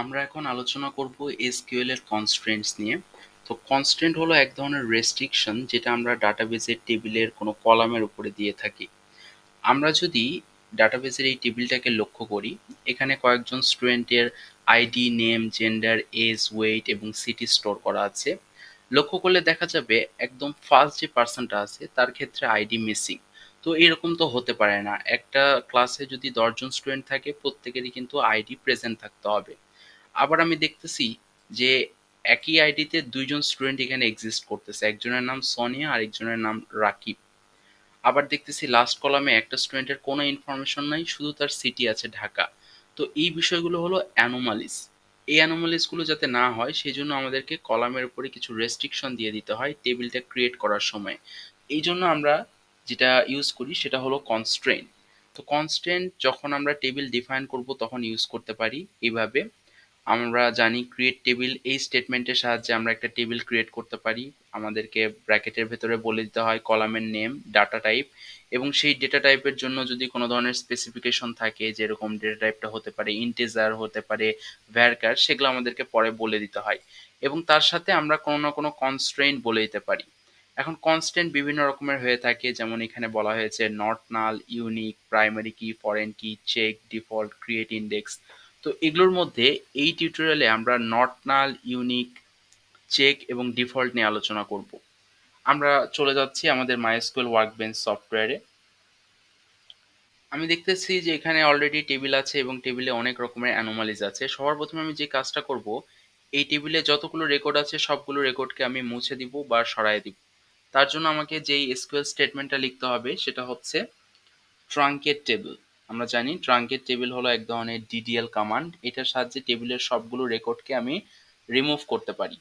আমরা এখন আলোচনা করব এসকিউএল এর কনস্ট্রেন্টস নিয়ে। তো কনস্ট্রেন্ট হলো এক ধরনের রেস্ট্রিকশন যেটা আমরা ডাটাবেসের টেবিলের কোনো কলামের উপরে দিয়ে থাকি। আমরা যদি ডাটাবেসের এই টেবিলটাকে লক্ষ্য করি, এখানে কয়েকজন স্টুডেন্টের ID, name, gender, age, weight এবং সিটি স্টোর করা আছে। লক্ষ্য করলে দেখা যাবে একদম ফার্স্ট যে পার্সনটা আছে তার ক্ষেত্রে আইডি মিসিং। তো এরকম তো হতে পারে না, একটা ক্লাসে যদি 10 জন স্টুডেন্ট থাকে প্রত্যেকেরই কিন্তু আইডি প্রেজেন্ট থাকতে হবে। আবার আমি দেখতেছি যে একই আইডিতে দুইজন স্টুডেন্ট এখানে এক্সিস্ট করতেছে, একজনের নাম সোনিয়া আর একজনের নাম রাকিব। আবার দেখতেছি লাস্ট কলামে একটা স্টুডেন্টের কোনো ইনফরমেশন নাই, শুধু তার সিটি আছে ঢাকা। তো এই বিষয়গুলো হলো অ্যানোমালিস। এই অ্যানোমালিস গুলো যাতে না হয় সেই জন্য আমাদেরকে কলামের উপরে কিছু রেস্ট্রিকশন দিয়ে দিতে হয় টেবিলটা ক্রিয়েট করার সময়। এই জন্য আমরা যেটা ইউজ করি সেটা হলো কনস্ট্রেন্ট। তো কনস্ট্রেন্ট যখন আমরা টেবিল ডিফাইন করব তখন ইউজ করতে পারি এইভাবে। আমরা জানি ক্রিয়েট টেবিল, এই স্টেটমেন্টের সাহায্যে আমরা একটা টেবিল ক্রিয়েট করতে পারি। আমাদেরকে ব্র্যাকেটের ভেতরে বলে দিতে হয় কলামের নেম, ডাটা টাইপ, এবং সেই ডেটা টাইপের জন্য যদি কোনো ধরনের স্পেসিফিকেশন থাকে, যেরকম ডেটা টাইপটা হতে পারে ইন্টিজার, হতে পারে ভ্যারকার, সেগুলো আমাদেরকে পরে বলে দিতে হয়। এবং তার সাথে আমরা কোনো না কোনো কনস্ট্রেইন্ট বলে দিতে পারি। এখন কনস্ট্যান্ট বিভিন্ন রকমের হয়ে থাকে, যেমন এখানে বলা হয়েছে not null, unique, primary key, foreign key, check, default, create index. তো এগুলোর মধ্যে এই টিউটোরিয়ালে আমরা নট নাল, ইউনিক, চেক এবং ডিফল্ট নিয়ে আলোচনা করব। আমরা চলে যাচ্ছি আমাদের মাইস্কুয়েল ওয়ার্কবেঞ্চ সফটওয়্যারে। আমি দেখতেছি যে এখানে অলরেডি টেবিল আছে এবং টেবিলে অনেক রকমের অ্যানোমালিজ আছে। সবার প্রথমে আমি যে কাজটা করব, এই টেবিলে যতগুলো রেকর্ড আছে সবগুলো রেকর্ডকে আমি মুছে দিব বা সরায় দিব। তার জন্য আমাকে যেই এসকিউএল স্টেটমেন্টটা লিখতে হবে সেটা হচ্ছে ট্রাঙ্কেট টেবিল। আমরা জানি ট্রাঙ্কেট টেবিল হলো এক ধরনের ডিডিএল কমান্ড, এটার সাহায্যে টেবিলের সবগুলো রেকর্ডকে আমি রিমুভ করতে পারি।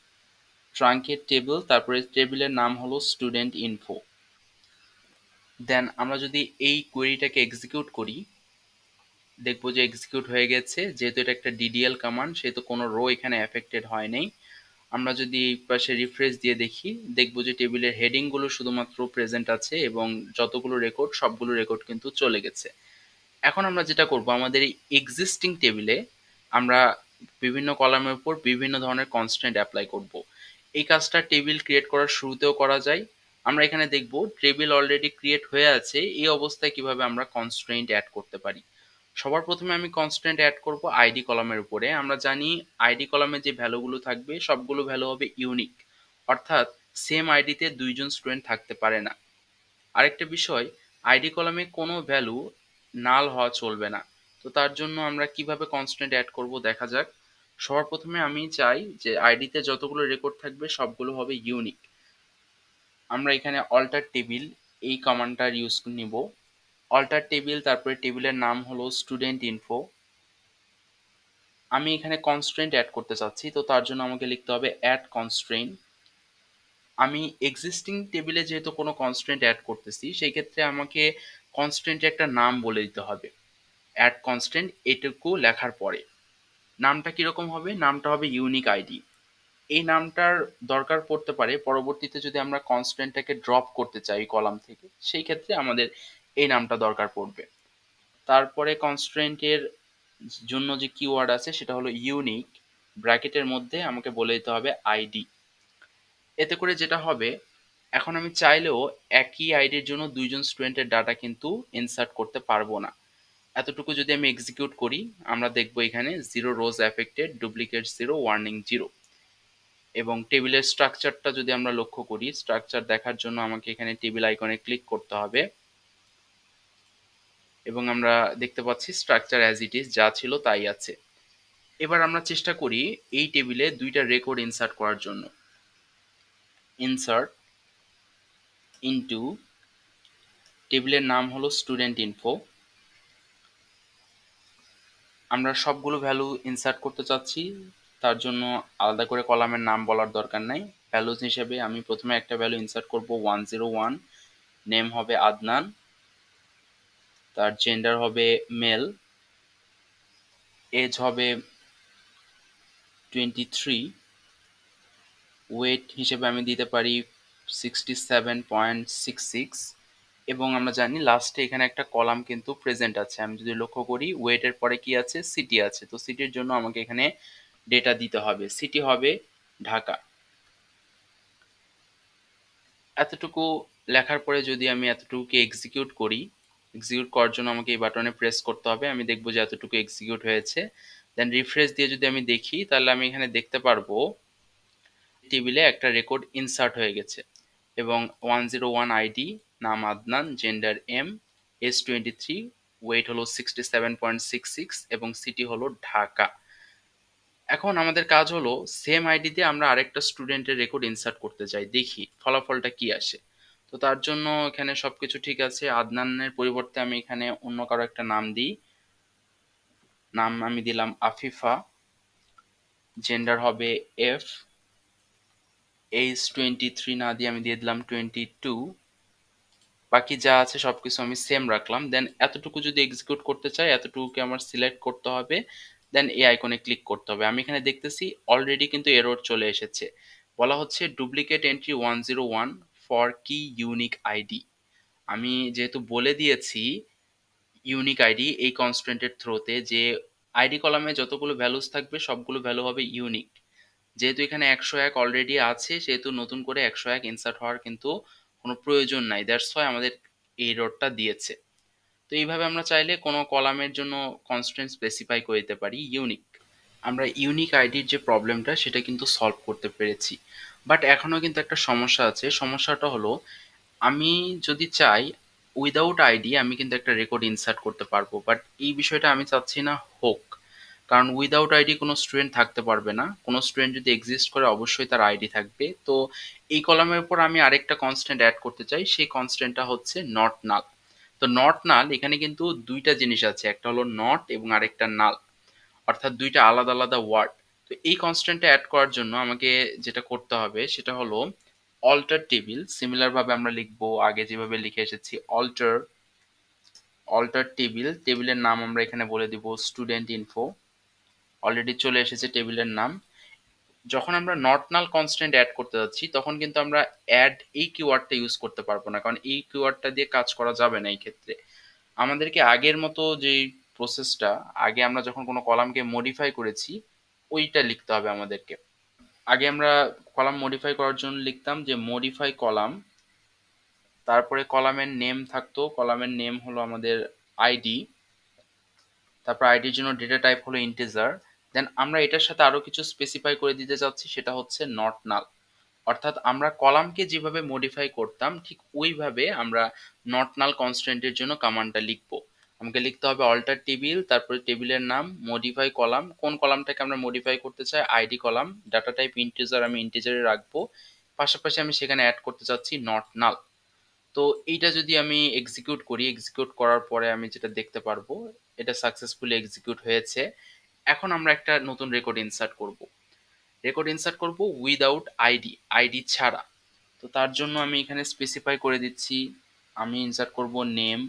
ট্রাঙ্কেট টেবিল, তারপরে টেবিলের নাম হলো স্টুডেন্ট ইনফো। দেন আমরা যদি এই কোয়েরিটাকে এক্সিকিউট করি, দেখবো যে এক্সিকিউট হয়ে গেছে। যেহেতু এটা একটা ডিডিএল কমান্ড সেহেতু কোনো রো এখানে এফেক্টেড হয় নাই। আমরা যদি এই পাশে রিফ্রেশ দিয়ে দেখি, দেখবো যে টেবিলের হেডিং গুলো শুধুমাত্র প্রেজেন্ট আছে এবং যতগুলো রেকর্ড সবগুলো রেকর্ড কিন্তু চলে গেছে। এখন আমরা যেটা করব, আমাদের এই এক্সিস্টিং টেবিলে আমরা বিভিন্ন কলামের উপর বিভিন্ন ধরনের কনস্ট্যান্ট অ্যাপ্লাই করব। এই কাজটা টেবিল ক্রিয়েট করার শুরুতেও করা যায়। আমরা এখানে দেখব টেবিল অলরেডি ক্রিয়েট হয়ে আছে, এই অবস্থায় কিভাবে আমরা কনস্ট্রেন্ট অ্যাড করতে পারি। সবার প্রথমে আমি কনস্ট্যান্ট অ্যাড করব আইডি কলামের উপরে। আমরা জানি আইডি কলামে যে ভ্যালুগুলো থাকবে সবগুলো ভ্যালু হবে ইউনিক, অর্থাৎ সেম আইডিতে দুইজন স্টুডেন্ট থাকতে পারে না। আরেকটা বিষয়, আইডি কলামে কোনো ভ্যালু নাল হওয়া চলবে না। তো তার জন্য আমরা কিভাবে কনস্ট্যান্ট অ্যাড করব দেখা যাক। সবার প্রথমে আমি চাই যে আইডিতে যতগুলো রেকর্ড থাকবে সবগুলো হবে ইউনিক। আমরা এখানে অল্টার টেবিল এই কমান্ডটার ইউজ নিব। অল্টার টেবিল, তারপরে টেবিলের নাম হলো স্টুডেন্ট ইনফো। আমি এখানে কনস্ট্রেন্ট অ্যাড করতে চাচ্ছি, তো তার জন্য আমাকে লিখতে হবে অ্যাড কনস্ট্রেন্ট। আমি এক্সিস্টিং টেবিলে যেহেতু কোনো কনস্ট্রেন্ট অ্যাড করতেছি সেই ক্ষেত্রে আমাকে কনস্ট্রেন্টের একটা নাম বলে দিতে হবে। অ্যাড কনস্ট্রেন্ট এটুকু লেখার পরে নামটা কিরকম হবে, নামটা হবে ইউনিক আইডি। এই নামটার দরকার পড়তে পারে পরবর্তীতে যদি আমরা কনস্ট্রেন্টটাকে ড্রপ করতে চাই কলাম থেকে, সেই ক্ষেত্রে আমাদের এই নামটা দরকার পড়বে। তারপরে কনস্ট্রেন্টের জন্য যে কিওয়ার্ড আছে সেটা হলো ইউনিক, ব্র্যাকেটের মধ্যে আমাকে বলে দিতে হবে আইডি। এতে করে যেটা হবে, এখন আমি চাইলেও একই আইডির জন্য দুইজন স্টুডেন্টের ডাটা কিন্তু ইনসার্ট করতে পারবো না। এতটুকু যদি আমি এক্সিকিউট করি, আমরা দেখবো এখানে 0 রোজ অ্যাফেক্টেড, ডুপ্লিকেট 0, ওয়ার্নিং 0। এবং টেবিলের স্ট্রাকচারটা যদি আমরা লক্ষ্য করি, স্ট্রাকচার দেখার জন্য আমাকে এখানে টেবিল আইকনে ক্লিক করতে হবে এবং আমরা দেখতে পাচ্ছি স্ট্রাকচার অ্যাজ ইট ইজ, যা ছিল তাই আছে। এবার আমরা চেষ্টা করি এই টেবিলে দুইটা রেকর্ড ইনসার্ট করার জন্য। ইনসার্ট ইনটু, টেবিলের নাম হলো স্টুডেন্ট ইনফো। আমরা সবগুলো ভ্যালু ইনসার্ট করতে চাচ্ছি, তার জন্য আলাদা করে কলামের নাম বলার দরকার নাই। ভ্যালুজ হিসেবে আমি প্রথমে একটা ভ্যালু ইনসার্ট করব 101, নেম হবে আদনান, তার জেন্ডার হবে মেল, এজ হবে 23, ওয়েট হিসেবে আমি দিতে পারি 67.66। এবং আমরা জানি লাস্টে এখানে একটা কলাম কিন্তু প্রেজেন্ট আছে। আমি যদি লক্ষ্য করি ওয়েটের পরে কি আছে, সিটি আছে। তো সিটির জন্য আমাকে এখানে ডেটা দিতে হবে। সিটি হবে ঢাকা। এতটুকু লেখার পরে যদি আমি এতটুকুকে এক্সিকিউট করি, এক্সিকিউট করার জন্য আমাকে এই বাটনে প্রেস করতে হবে। আমি দেখবো যে এতটুকু এক্সিকিউট হয়েছে। দেন রিফ্রেশ দিয়ে যদি আমি দেখি, তাহলে আমি এখানে দেখতে পারবো টেবিলে একটা রেকর্ড ইনসার্ট হয়ে গেছে এবং 101 আইডি, নাম Adnan, gender M, age 23, weight হলো 67.66 এবং সিটি হলো ঢাকা। এখন আমাদের কাজ হলো সেম আইডি দিয়ে আমরা আরেকটা স্টুডেন্টের রেকর্ড ইনসার্ট করতে চাই, দেখি ফলাফলটা কি আসে। তো তার জন্য এখানে সবকিছু ঠিক আছে, আদনানের পরিবর্তে আমি এখানে অন্য কারো একটা নাম দিই। নাম আমি দিলাম আফিফা, জেন্ডার হবে এফ, এজ 23 না দিয়ে আমি দিয়ে দিলাম 22। বাকি যা আছে সবকিছু আমি সেম রাখলাম। দেন এতটুকু যদি এক্সিকিউট করতে চাই, এতটুকুকে আমার সিলেক্ট করতে হবে, দেন এই আইকনে ক্লিক করতে হবে। আমি এখানে দেখতেছি অলরেডি কিন্তু এরর চলে এসেছে, বলা হচ্ছে ডুপ্লিকেট এন্ট্রি 101 ফর কি ইউনিক আইডি। আমি যেহেতু বলে দিয়েছি ইউনিক আইডি এই কনস্ট্রেন্টের থ্রোতে যে আইডি কলামে যতগুলো ভ্যালুস থাকবে সবগুলো ভ্যালু হবে ইউনিক। যেহেতু এখানে 101 অলরেডি আছে, সেহেতু নতুন করে 101 ইনসার্ট হওয়ার কিন্তু কোনো প্রয়োজন নাই, দ্যাটস ওয়াই আমাদের এই এররটা দিয়েছে। তো এইভাবে আমরা চাইলে কোনো কলামের জন্য কনস্ট্রেন্ট স্পেসিফাই করে দিতে পারি ইউনিক। আমরা ইউনিক আইডির যে প্রবলেমটা সেটা কিন্তু সলভ করতে পেরেছি। বাট এখনো কিন্তু একটা সমস্যা আছে। সমস্যাটা হলো আমি যদি চাই উইদাউট আইডি আমি কিন্তু একটা রেকর্ড ইনসার্ট করতে পারবো, বাট এই বিষয়টা আমি চাচ্ছি না হোক। কারণ উইদাউট আইডি কোনো স্টুডেন্ট থাকতে পারবে না। কোনো স্টুডেন্ট যদি এক্সিস্ট করে অবশ্যই তার আইডি থাকবে। তো এই কলামের উপর আমি আরেকটা কনস্ট্যান্ট অ্যাড করতে চাই, সেই কনস্ট্যান্টটা হচ্ছে নট নাল। তো নট নাল এখানে কিন্তু দুইটা জিনিস আছে, একটা হলো নট এবং আরেকটা নাল, অর্থাৎ দুইটা আলাদা আলাদা ওয়ার্ড। তো এই কনস্ট্যান্টটা অ্যাড করার জন্য আমাকে যেটা করতে হবে সেটা হলো অল্টার টেবিল। সিমিলার ভাবে আমরা লিখবো আগে যেভাবে লিখে এসেছি, অল্টার, অল্টার টেবিল। টেবিলের নাম আমরা এখানে বলে দিব স্টুডেন্ট ইনফো। অলরেডি চলে এসেছে টেবিলের নাম। যখন আমরা নট নাল কনস্ট্যান্ট অ্যাড করতে যাচ্ছি তখন কিন্তু আমরা অ্যাড এই কিওয়ার্ডটা ইউজ করতে পারবো না, কারণ এই কিওয়ার্ডটা দিয়ে কাজ করা যাবে না এই ক্ষেত্রে। আমাদেরকে আগের মতো যেই প্রসেসটা, আগে আমরা যখন কোনো কলামকে মডিফাই করেছি ওইটা লিখতে হবে আমাদেরকে। আগে আমরা কলাম মডিফাই করার জন্য লিখতাম যে মডিফাই কলাম, তারপরে কলামের নেম থাকতো, কলামের নেম হলো আমাদের আইডি, তারপর আইডির জন্য ডেটা টাইপ হলো ইন্টিজার। দেন আমরা এটার সাথে আরো কিছু স্পেসিফাই করে দিতে চাচ্ছি, সেটা হচ্ছে নট নাল। অর্থাৎ আমরা কলামকে যেভাবে মডিফাই করতাম ঠিক ওইভাবে আমরা নট নাল কনস্ট্যান্টের জন্য কমান্ডটা লিখবো। আমাকে লিখতে হবে অল্টার টেবিল, তারপরে টেবিলের নাম, মডিফাই কলাম, কোন কলামটাকে আমরা মডিফাই করতে চাই, ID column, data type integer, আমি ইন্টিজারে রাখবো, পাশাপাশি আমি সেখানে অ্যাড করতে চাচ্ছি নট নাল। তো এইটা যদি আমি এক্সিকিউট করি, এক্সিকিউট করার পরে আমি যেটা দেখতে পারবো এটা সাকসেসফুলি এক্সিকিউট হয়েছে। এখন আমরা একটা নতুন রেকর্ড ইনসার্ট করব। রেকর্ড ইনসার্ট করব উইদাউট আইডি, আইডি ছাড়া। তো তার জন্য আমি এখানে স্পেসিফাই করে দিচ্ছি, আমি ইনসার্ট করব নেম,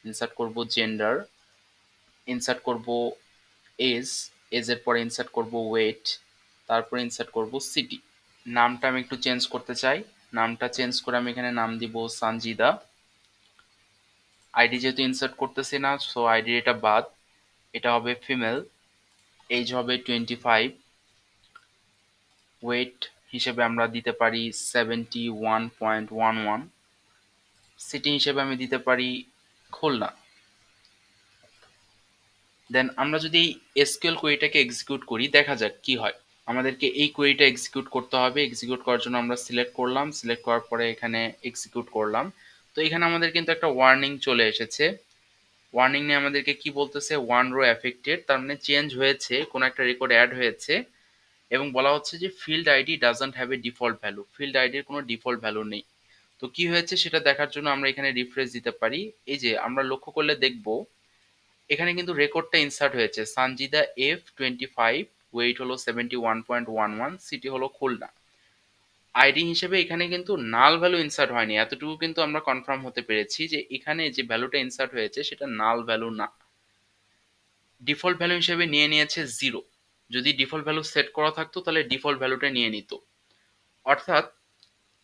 ইনসার্ট করব জেন্ডার, ইনসার্ট করব এজ, এজের পরে ইনসার্ট করব ওয়েট, তারপরে ইনসার্ট করব সিটি। নামটা আমি একটু চেঞ্জ করতে চাই, নামটা চেঞ্জ করে আমি এখানে নাম দিব সানজিদা। আইডি যেহেতু ইনসার্ট করতেছি না সো আইডি এটা বাদ, এটা হবে ফিমেল, এজ হবে 25, ওয়েট হিসেবে আমরা দিতে পারি 71.11, সিটি হিসেবে আমি দিতে পারি খুলনা। দেন আমরা যদি এসকিউএল কোয়েরিটাকে এক্সিকিউট করি দেখা যাক কি হয়। আমাদেরকে এই কোয়েরিটা এক্সিকিউট করতে হবে। এক্সিকিউট করার জন্য আমরা সিলেক্ট করলাম, সিলেক্ট করার পরে এখানে এক্সিকিউট করলাম। তো এখানে আমাদের কিন্তু একটা ওয়ার্নিং চলে এসেছে। ওয়ার্নিং নিয়ে আমাদেরকে কি বলতেছে, ওয়ান রো এফেক্টেড, তার মানে চেঞ্জ হয়েছে, কোনো একটা রেকর্ড অ্যাড হয়েছে এবং বলা হচ্ছে যে field ID doesn't have a default value, field আইডির কোনো ডিফল্ট ভ্যালু নেই। তো কি হয়েছে সেটা দেখার জন্য আমরা এখানে রিফ্রেশ দিতে পারি। এই যে আমরা লক্ষ্য করলে দেখব এখানে কিন্তু রেকর্ডটা ইনসার্ট হয়েছে, সানজিদা F25, ওয়েট হলো 71.11, সিটি হলো খুলনা। আইডি হিসেবে এখানে কিন্তু নাল ভ্যালু ইনসার্ট হয়নি, এতটুকু কিন্তু আমরা কনফার্ম হতে পেরেছি যে এখানে যে ভ্যালুটা ইনসার্ট হয়েছে সেটা নাল ভ্যালু না, ডিফল্ট ভ্যালু হিসেবে নিয়ে নিয়েছে 0। যদি ডিফল্ট ভ্যালু সেট করা থাকতো তাহলে ডিফল্ট ভ্যালুটা নিয়ে নিত। অর্থাৎ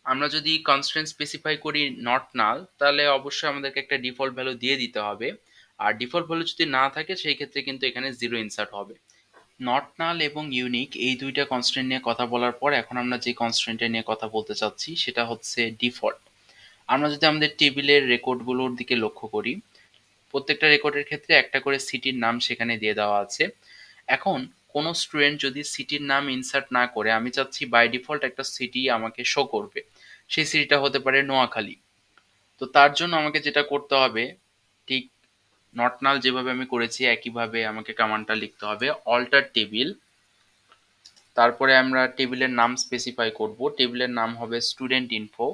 আমরা যদি কনস্ট্যান্ট স্পেসিফাই করি নট নাল, তাহলে অবশ্যই আমাদেরকে একটা ডিফল্ট ভ্যালু দিয়ে দিতে হবে। আর ডিফল্ট ভ্যালু যদি না থাকে সেই ক্ষেত্রে কিন্তু এখানে 0 ইনসার্ট হবে। নট নাল এবং ইউনিক এই দুইটা কনস্ট্রেন্ট নিয়ে কথা বলার পর এখন আমরা যে কনস্ট্রেন্টের নিয়ে কথা বলতে চাচ্ছি সেটা হচ্ছে ডিফল্ট। আমরা যদি আমাদের টেবিলের রেকর্ডগুলোর দিকে লক্ষ্য করি, প্রত্যেকটা রেকর্ডের ক্ষেত্রে একটা করে সিটির নাম সেখানে দিয়ে দেওয়া আছে। এখন কোনো স্টুডেন্ট যদি সিটির নাম ইনসার্ট না করে, আমি চাচ্ছি বাই ডিফল্ট একটা সিটি আমাকে শো করবে, সেই সিটিটা হতে পারে নোয়াখালী। তো তার জন্য আমাকে যেটা করতে হবে, ঠিক নট নাল যেভাবে আমি করেছি একইভাবে আমাকে কমান্ডটা লিখতে হবে, অল্টার টেবিল, তারপরে আমরা টেবিলের নাম স্পেসিফাই করব, টেবিলের নাম হবে স্টুডেন্ট ইনফো,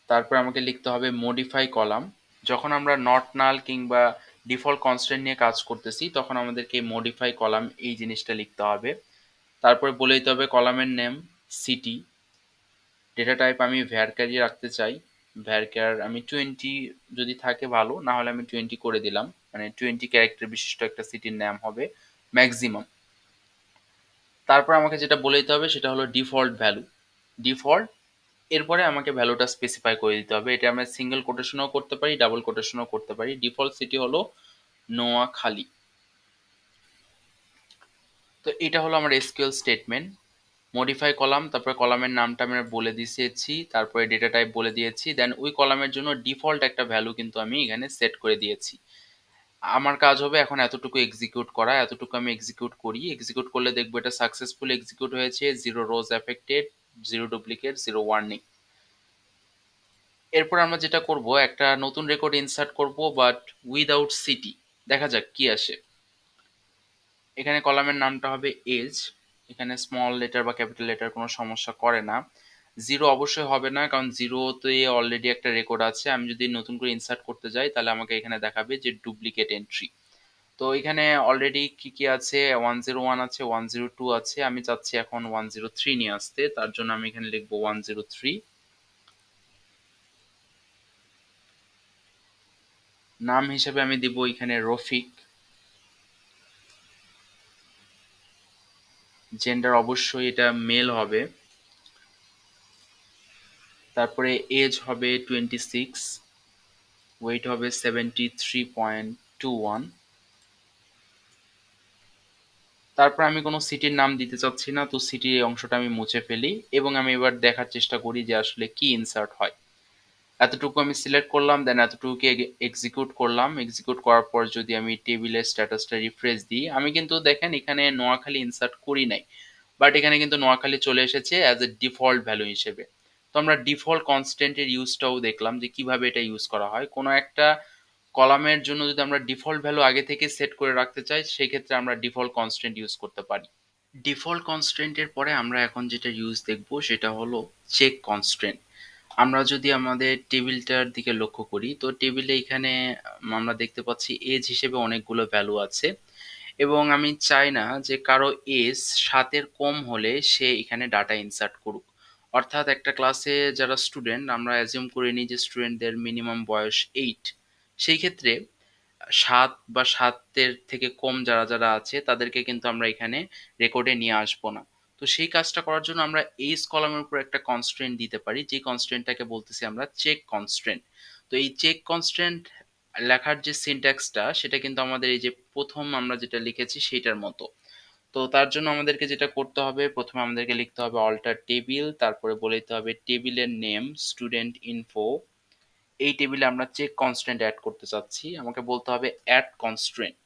তারপরে আমাকে লিখতে হবে মডিফাই কলাম। যখন আমরা নট নাল কিংবা ডিফল্ট কনস্ট্যান্ট নিয়ে কাজ করতেছি তখন আমাদেরকে মডিফাই কলাম এই জিনিসটা লিখতে হবে। তারপরে বলে দিতে হবে কলামের নেম সিটি, ডেটা টাইপ আমি ভ্যারক্যারই রাখতে চাই, ভ্যারক্যার আমি 20 যদি থাকে ভালো, না হলে আমি 20 করে দিলাম, মানে 20 ক্যারেক্টার বিশিষ্ট একটা সিটির নাম হবে ম্যাক্সিমাম। তারপর আমাকে যেটা বলে দিতে হবে সেটা হলো ডিফল্ট ভ্যালু, ডিফল্ট, এরপরে আমাকে ভ্যালুটা স্পেসিফাই করে দিতে হবে। এটা আমরা সিঙ্গেল কোটেশনও করতে পারি, ডাবল কোটেশনও করতে পারি। ডিফল্ট সিটি হলো নোয়াখালী। তো এটা হলো আমার এসকিউএল স্টেটমেন্ট। মডিফাই কলাম, তারপরে কলামের নামটা আমরা বলে দিয়েছি, তারপরে ডেটা টাইপ বলে দিয়েছি, দেন ওই কলামের জন্য ডিফল্ট একটা ভ্যালু কিন্তু আমি এখানে সেট করে দিয়েছি। আমার কাজ হবে এখন এতটুকু এক্সিকিউট করা, এতটুকু আমি এক্সিকিউট করি, এক্সিকিউট করলে দেখবো এটা সাকসেসফুল এক্সিকিউট হয়েছে, 0 রোজ এফেক্টেড, 0 ডুপ্লিকেট, 0 ওয়ার্নিং। এরপর আমরা যেটা করব, একটা নতুন রেকর্ড ইনসার্ট করব বাট উইদাউট সিটি, দেখা যাক কি আসে। এখানে কলামের নামটা হবে এজ, এখানে স্মল লেটার বা ক্যাপিটাল লেটার কোনো সমস্যা করে না। 0 অবশ্যই হবে না, কারণ 0-তে অলরেডি একটা রেকর্ড আছে। আমি যদি নতুন করে ইনসার্ট করতে যাই তাহলে আমাকে এখানে দেখাবে যে ডুপ্লিকেট এন্ট্রি। তো এখানে অলরেডি কি কি আছে, 101 আছে, 102 আছে, আমি চাচ্ছি এখন 103 নিয়ে আসতে, তার জন্য আমি এখানে লিখবো 103। নাম হিসেবে আমি দিব এখানে রফিক, জেন্ডার অবশ্যই এটা মেল হবে, তারপরে এজ হবে 26, ওয়েট হবে 73.21। তারপর আমি কোনো সিটির নাম দিতে চাচ্ছি না, তো সিটির এই অংশটা আমি মুছে ফেলি এবং আমি এবার দেখার চেষ্টা করি যে আসলে কি ইনসার্ট হয়। এতটুকু আমি সিলেক্ট করলাম, দেন এতটুকুকে এক্সিকিউট করলাম, এক্সিকিউট করার পর যদি আমি টেবিলের স্ট্যাটাসটা রিফ্রেশ দিই, আমি কিন্তু দেখেন এখানে নোয়াখালী ইনসার্ট করি নাই, বাট এখানে কিন্তু নোয়াখালী চলে এসেছে অ্যাজ এ ডিফল্ট ভ্যালু হিসেবে। তো আমরা ডিফল্ট কনস্ট্যান্টের ইউজটাও দেখলাম যে কিভাবে এটা ইউজ করা হয়। কোনো একটা কলামের জন্য যদি আমরা ডিফল্ট ভ্যালু আগে থেকে সেট করে রাখতে চাই, সেক্ষেত্রে আমরা ডিফল্ট কনস্ট্যান্ট ইউজ করতে পারি। ডিফল্ট কনস্ট্রেন্টের পরে আমরা এখন যেটা ইউজ দেখব সেটা হলো চেক কনস্ট্রেন্ট। আমরা যদি আমাদের টেবিলটার দিকে লক্ষ্য করি, তো টেবিলে এখানে আমরা দেখতে পাচ্ছি এজ হিসেবে অনেকগুলো ভ্যালু আছে এবং আমি চাই না যে কারো এজ 7-এর কম হলে সে এখানে ডাটা ইনসার্ট করুক। অর্থাৎ একটা ক্লাসে যারা স্টুডেন্ট, আমরা অ্যাজিউম করে নিই যে স্টুডেন্টদের মিনিমাম বয়স 8, সেই ক্ষেত্রে 7 বা 7-এর থেকে কম যারা যারা আছে তাদেরকে কিন্তু আমরা এখানে রেকর্ডে নিয়ে আসবো না। তো সেই কাজটা করার জন্য আমরা এইজ কলামের উপর একটা কনস্ট্রেন্ট দিতে পারি, যে কনস্ট্রেন্টটাকে বলতেছি আমরা চেক কনস্ট্রেন্ট। তো এই চেক কনস্ট্রেন্ট লেখার যে সিনট্যাক্সটা সেটা কিন্তু আমাদের এই যে প্রথম আমরা যেটা লিখেছি সেইটার মতো। তো তার জন্য আমাদেরকে যেটা করতে হবে, প্রথমে আমাদেরকে লিখতে হবে অল্টার টেবিল, তারপরে বলে দিতে হবে টেবিলের নেম স্টুডেন্ট ইনফো, এই টেবিলে আমরা চেক কনস্ট্রেন্ট অ্যাড করতে চাচ্ছি, আমাকে বলতে হবে অ্যাড কনস্ট্রেন্ট।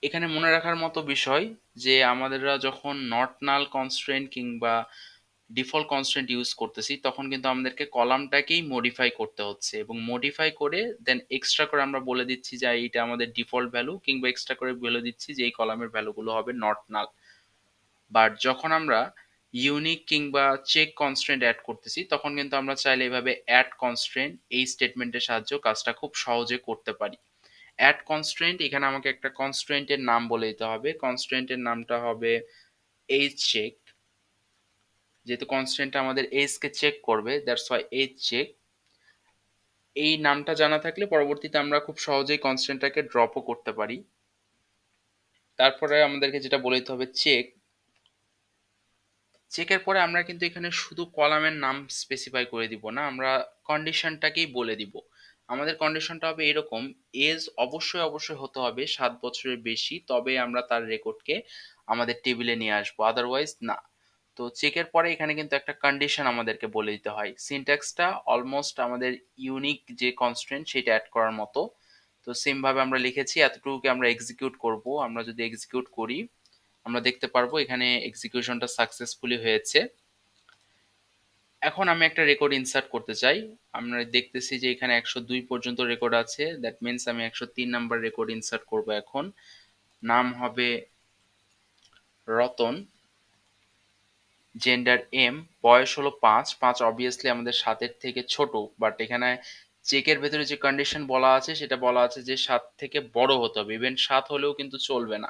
এখানে মনে রাখার মতো বিষয় যে আমাদেররা যখন নট নাল কনস্ট্রেন্ট কিংবা ডিফল্ট কনস্ট্রেন্ট ইউজ করতেছি তখন কিন্তু আমাদেরকে কলামটাকেই মডিফাই করতে হচ্ছে, এবং মডিফাই করে দেন এক্সট্রা করে আমরা বলে দিচ্ছি যে এইটা আমাদের ডিফল্ট ভ্যালু, কিংবা এক্সট্রা করে বলে দিচ্ছি যে এই কলামের ভ্যালুগুলো হবে নট নাল। বাট যখন আমরা ইউনিক কিংবা চেক কনস্ট্রেন্ট অ্যাড করতেছি তখন কিন্তু আমরা চাইলে এভাবে অ্যাড কনস্ট্রেন্ট এই স্টেটমেন্টের সাহায্যে কাজটা খুব সহজে করতে পারি। অ্যাড কনস্ট্রেন্ট, এখানে আমাকে একটা কনস্ট্রেন্টের নাম বলে দিতে হবে, কনস্ট্রেন্টের নামটা হবে এজ চেক, যেহেতু কনস্ট্রেন্টটা আমাদের এজ কে চেক করবে, দ্যাটস ওয়াই এজ চেক। এই নামটা জানা থাকলে পরবর্তীতে আমরা খুব সহজেই কনস্ট্রেন্টটাকে ড্রপও করতে পারি। তারপরে আমাদেরকে যেটা বলে দিতে হবে চেক, চেকের পরে আমরা কিন্তু এখানে শুধু কলামের নাম স্পেসিফাই করে দিব না, আমরা কন্ডিশনটাকেই বলে দিব। আমাদের কন্ডিশনটা হবে এরকম, এজ অবশ্যই অবশ্যই হতে হবে 7 বছরের বেশি, তবে আমরা তার রেকর্ডকে আমাদের টেবিলে নিয়ে আসবো, আদারওয়াইজ না। তো চেকের পরে এখানে কিন্তু একটা কন্ডিশন আমাদেরকে বলে দিতে হয়। সিনট্যাক্সটা অলমোস্ট আমাদের ইউনিক যে কনস্ট্রেন্ট সেটা অ্যাড করার মতো। তো সেম ভাবে আমরা লিখেছি, এতটুকুকে আমরা এক্সিকিউট করব। আমরা যদি এক্সিকিউট করি আমরা দেখতে পারবো এখানে এক্সিকিউশনটা সাকসেসফুলি হয়েছে। এখন আমি একটা রেকর্ড ইনসার্ট করতে চাই। আমরা দেখতেছি যে এখানে 102 পর্যন্ত রেকর্ড আছে, দ্যাট মিনস আমি 103 নাম্বার রেকর্ড ইনসার্ট করব এখন। নাম হবে রতন, জেন্ডার এম, বয়স হলো 5, 5 অবভিয়াসলি আমাদের 7-এর থেকে ছোট, বাট এখানে চেকের ভেতরে যে কন্ডিশন বলা আছে সেটা বলা আছে যে 7 থেকে বড় হতে হবে, ইভেন 7 হলেও কিন্তু চলবে না।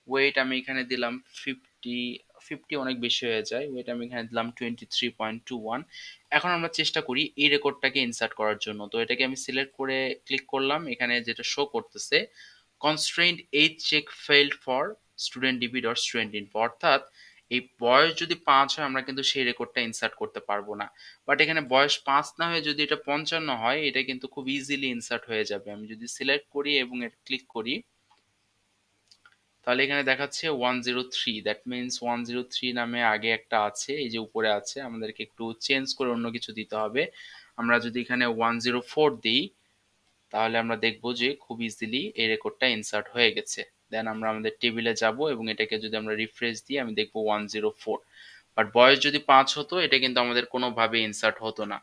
ওয়েট আমি এখানে দিলাম 50, 50 অনেক বেশি হয়ে যায়, ওয়েট আমি এখানে দিলাম 23.21। এখন আমরা চেষ্টা করি এই রেকর্ডটাকে ইনসার্ট করার জন্য। তো এটাকে আমি সিলেক্ট করে ক্লিক করলাম, এখানে যেটা শো করতেছে constraint age check failed for student DB dot student info, অর্থাৎ এই বয়স যদি 5 হয় আমরা কিন্তু সেই রেকর্ডটা ইনসার্ট করতে পারবো না। বাট এখানে বয়স 5 না হয়ে যদি এটা 55 হয় এটা কিন্তু খুব ইজিলি ইনসার্ট হয়ে যাবে। আমি যদি সিলেক্ট করি এবং এটা ক্লিক করি তাহলে এখানে দেখাচ্ছে 103, দ্যাট মিনস 103 নামে আগে একটা আছে, এই যে উপরে আছে, আমাদেরকে একটু চেঞ্জ করে অন্য কিছু দিতে হবে। আমরা যদি এখানে 104 দিই তাহলে আমরা দেখবো যে খুব ইজিলি এই রেকর্ডটা ইনসার্ট হয়ে গেছে। দেন আমরা আমাদের টেবিলে যাব এবং এটাকে যদি আমরা রিফ্রেশ দিই আমি দেখবো 104। বাট বয়স যদি 5 হতো এটা কিন্তু আমাদের কোনোভাবে ইনসার্ট হতো না।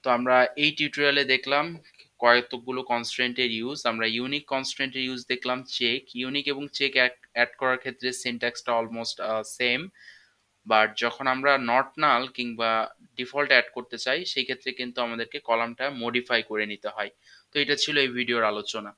তো আমরা এই টিউটোরিয়ালে দেখলাম কয়েকগুলো কনস্ট্রেন্টের ইউজ। আমরা ইউনিক কনস্ট্রেন্টের ইউজ দেখলাম, চেক, ইউনিক এবং চেক অ্যাড করার ক্ষেত্রে সিনট্যাক্সটা অলমোস্ট সেম, বাট যখন আমরা নট নাল কিংবা ডিফল্ট অ্যাড করতে চাই সেই ক্ষেত্রে কিন্তু আমাদেরকে কলামটা মডিফাই করে নিতে হয়। তো এটা ছিল এই ভিডিওর আলোচনা।